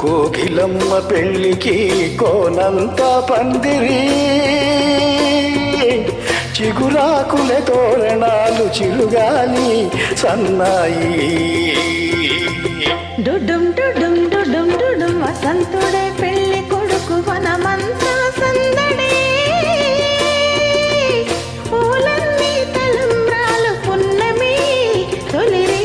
కోకిలమ్మ పెళ్ళికి కోనంత పందిరి, చిగురాకుల తోరణాలు చిరుగాలి సన్నాయి. డుడుం డుడుం డుడుం డుడుం వసంతుడే పెళ్లి కొడుకు వనమంతా సందడే, పూలన్నీ తలంబ్రాలు పున్నమి తొలిరి.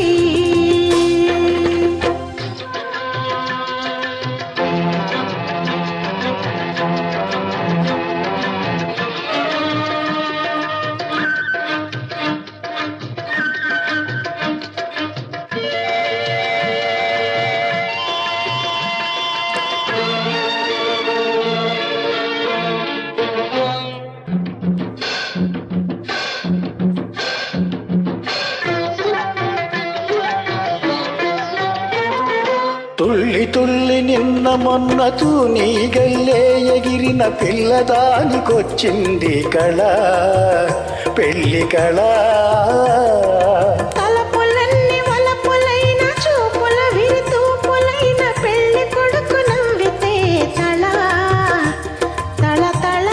తుళ్ళి తుళ్ళి నిన్న మొన్న తూనీ గల్లే ఎగిరిన పిల్లదానికొచ్చింది కళ, పెళ్లి కళ. తలపులన్నీ వలపులైన చూపుల విరితూపులైన పెళ్లి కొడుకు నవ్వితే తళ తళ తళ.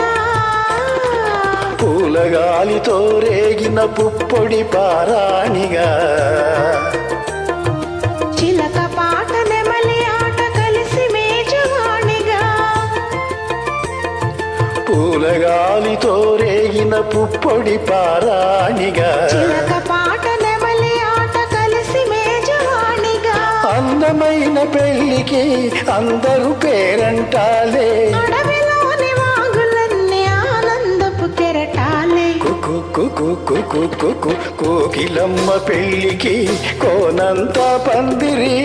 పూలగాలితో రేగిన పుప్పొడి పారాణిగా, చిలక పాట నెమలి ఆట కలిసి మేజవాణిగా. పూలగాలితో రేగిన పుప్పొడి పారాణిగా, చిలక పాట నెమలి ఆట కలిసి మేజవాణిగా. అందమైన పెళ్లికి అందరూ పేరంటాలే, అడవిలోని వాగులన్నీ ఆనందపు కెరటాలే. కోకిలమ్మ పెళ్లికి కోనంత పందిరి,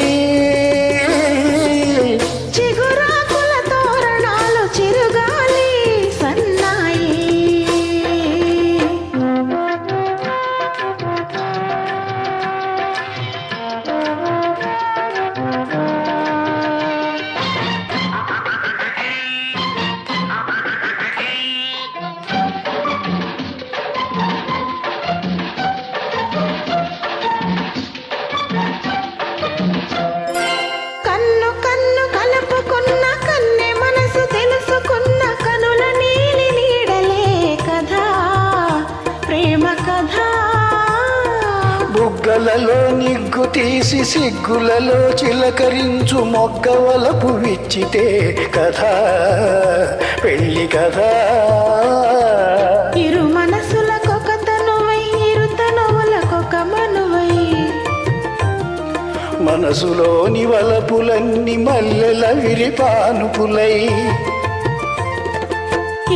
చిగురాకుల తోరణాలు చిరుగాలి సన్నాయి. కన్ను కన్ను కలుపుకున్న కన్నె మనసు తెలుసుకున్న కనుల నీలి నీడలే కథ, ప్రేమ కథ. బుగ్గలలో నిగ్గు తీసి సిగ్గులలో చిలకరించు మొగ్గవలపు విచ్చితే కథ, పెళ్లి కథ. ఇరు మనసులకొక తనువై ఇరు తనువులకొక మనువై, మనసులోని వలపులన్నీ మల్లెల విరిపానుపులై.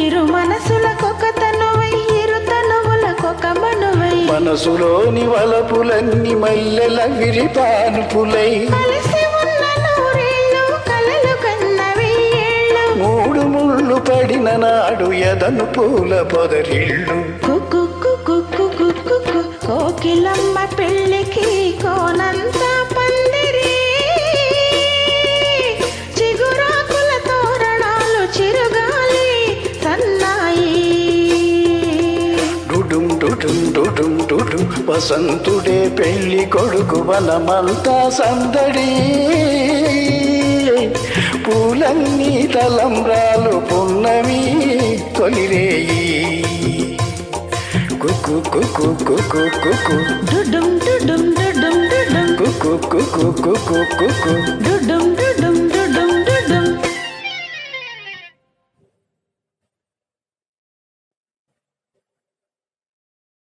ఇరు మనసులకొక తనువై ఇరు తనువులకొక మనువై, మనసులోని వలపులన్నీ మల్లెల విరిపానుపులై. కలిసి ఉన్న నూరేళ్ళు కలలు కన్న వెయ్యేళ్ళు, మూడు ముళ్ళు పడిన నాడు ఎదను పూల పొదరిళ్ళు. కుక్కు కుక్కు కుక్కు కుక్కు కోకిలమ్మ పెళ్ళికి కోనంత పందిరి, చిగురాకుల తోరణాలు చిరుగాలి సన్నాయి. డుడుం డుడుం డుడుం డుడుం వసంతుడే పెళ్లి కొడుకు వనమంతా సందడి, పూలన్నీ తలంబ్రాలు పున్నమి తొలిరేయి. కుక్కు కుక్కు కుక్కు కుక్కు డుడుం డుడుం డుడుం డుడుం కుక్కు కుక్కు కుక్కు కుక్కు డుడుం